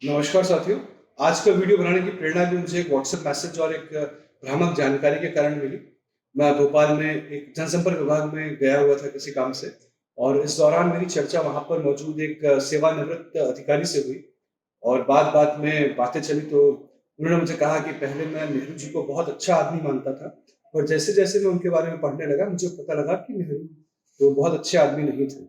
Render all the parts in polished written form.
नमस्कार साथियों। आज का वीडियो बनाने की प्रेरणा भी मुझे एक व्हाट्सएप मैसेज और एक भ्रामक जानकारी के कारण मिली। मैं भोपाल में एक जनसंपर्क विभाग में गया हुआ था किसी काम से, और इस दौरान मेरी चर्चा वहाँ पर मौजूद एक सेवानिवृत्त अधिकारी से हुई। और बात-बात में बातें चली तो उन्होंने मुझे कहा कि पहले मैं नेहरू जी को बहुत अच्छा आदमी मानता था, और जैसे-जैसे मैं उनके बारे में पढ़ने लगा, मुझे पता लगा कि नेहरू तो बहुत अच्छे आदमी नहीं थे।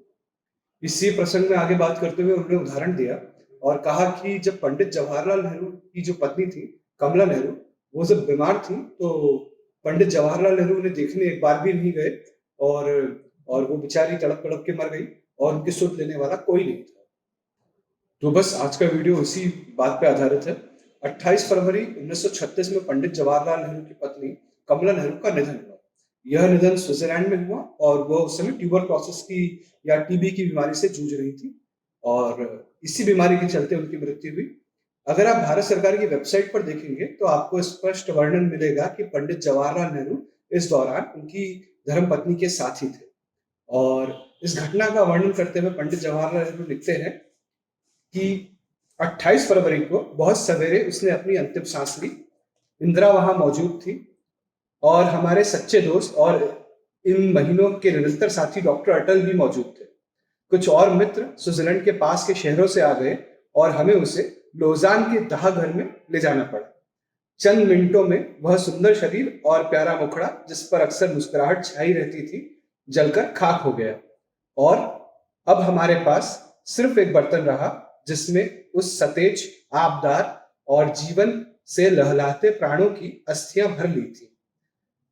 इसी प्रसंग में आगे बात करते हुए उन्होंने उदाहरण दिया और कहा कि जब पंडित जवाहरलाल नेहरू की जो पत्नी थी, कमला नेहरू, वो जब बीमार थी, तो पंडित जवाहरलाल नेहरू उन्हें देखने एक बार भी नहीं गए, और और वो बेचारी तड़प-तड़प के मर गई, और उनकी सुध लेने वाला कोई नहीं था। तो बस आज का वीडियो इसी बात पे आधारित है। 28 फरवरी 1936 में पंडित जवाहरलाल नेहरू की पत्नी कमला नेहरू का निधन हुआ। यह निधन स्विट्जरलैंड में हुआ, और वो उस समय ट्यूबरक्लोसिस की या टीबी की बीमारी से जूझ रही थी, और इसी बीमारी के चलते उनकी मृत्यु हुई। अगर आप भारत सरकार की वेबसाइट पर देखेंगे तो आपको स्पष्ट वर्णन मिलेगा कि पंडित जवाहरलाल नेहरू इस दौरान उनकी धर्मपत्नी के साथी थे। और इस घटना का वर्णन करते हुए पंडित जवाहरलाल नेहरू लिखते हैं कि 28 फरवरी को बहुत सवेरे उसने अपनी अंतिम सांस ली। इंदिरा वहां मौजूद थी, और हमारे सच्चे दोस्त और इन महीनों के निरंतर साथी डॉक्टर अटल भी मौजूद थे। कुछ और मित्र स्विट्जरलैंड के पास के शहरों से आ गए, और हमें उसे लोजान के दाह घर में ले जाना पड़ा। चंद मिनटों में वह सुंदर शरीर और प्यारा मुखड़ा, जिस पर अक्सर मुस्कुराहट छाई रहती थी, जलकर खाक हो गया। और अब हमारे पास सिर्फ एक बर्तन रहा, जिसमें उस सतेज, आबदार और जीवन से लहलाते प्राणों की अस्थियां भर ली थी।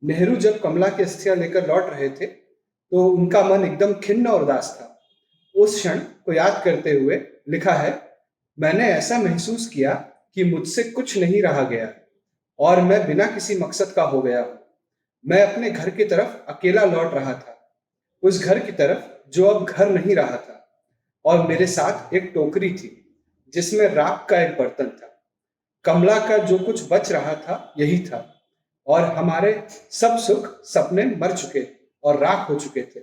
नेहरू जब कमला की अस्थियां लेकर लौट रहे थे, तो उनका मन एकदम खिन्न और उदास था। उस क्षण को याद करते हुए लिखा है, मैंने ऐसा महसूस किया कि मुझसे कुछ नहीं रहा गया, और मैं बिना किसी मकसद का हो गया हूं। मैं अपने घर की तरफ अकेला लौट रहा था, उस घर की तरफ जो अब घर नहीं रहा था, और मेरे साथ एक टोकरी थी जिसमें राख का एक बर्तन था। कमला का जो कुछ बच रहा था यही था, और हमारे सब सुख सपने मर चुके और राख हो चुके थे।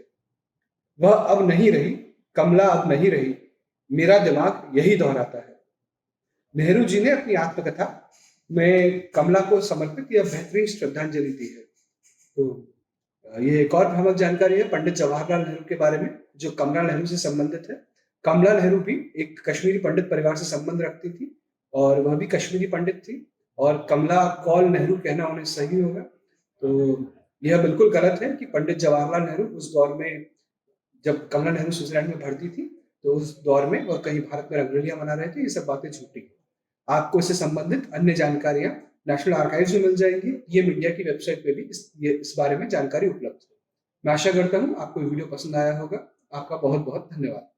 वह अब नहीं रही, कमला अब नहीं रही, मेरा दिमाग यही दोहराता है। नेहरू जी ने अपनी आत्मकथा में कमला को समर्पित यह बेहतरीन श्रद्धांजलि दी है। तो ये एक और भ्रामक जानकारी है पंडित जवाहरलाल नेहरू के बारे में, जो कमला नेहरू से संबंधित है। कमला नेहरू भी एक कश्मीरी पंडित परिवार से संबंध रखती थी, और वह भी कश्मीरी पंडित थी, और कमला कौल नेहरू कहना उन्हें सही होगा। तो यह बिल्कुल गलत है कि पंडित जवाहरलाल नेहरू उस दौर में, जब कमला नेहरू स्विट्जरलैंड में भर्ती थी, तो उस दौर में वह कहीं भारत में रंगरलियां मना रहे थे। ये सब बातें झूठी हैं। आपको इससे संबंधित अन्य जानकारियां नेशनल आर्काइव्स में मिल जाएंगी। पीएम इंडिया की वेबसाइट पे भी इस बारे में जानकारी उपलब्ध है। मैं आशा करता हूँ आपको वीडियो पसंद आया होगा। आपका बहुत बहुत धन्यवाद।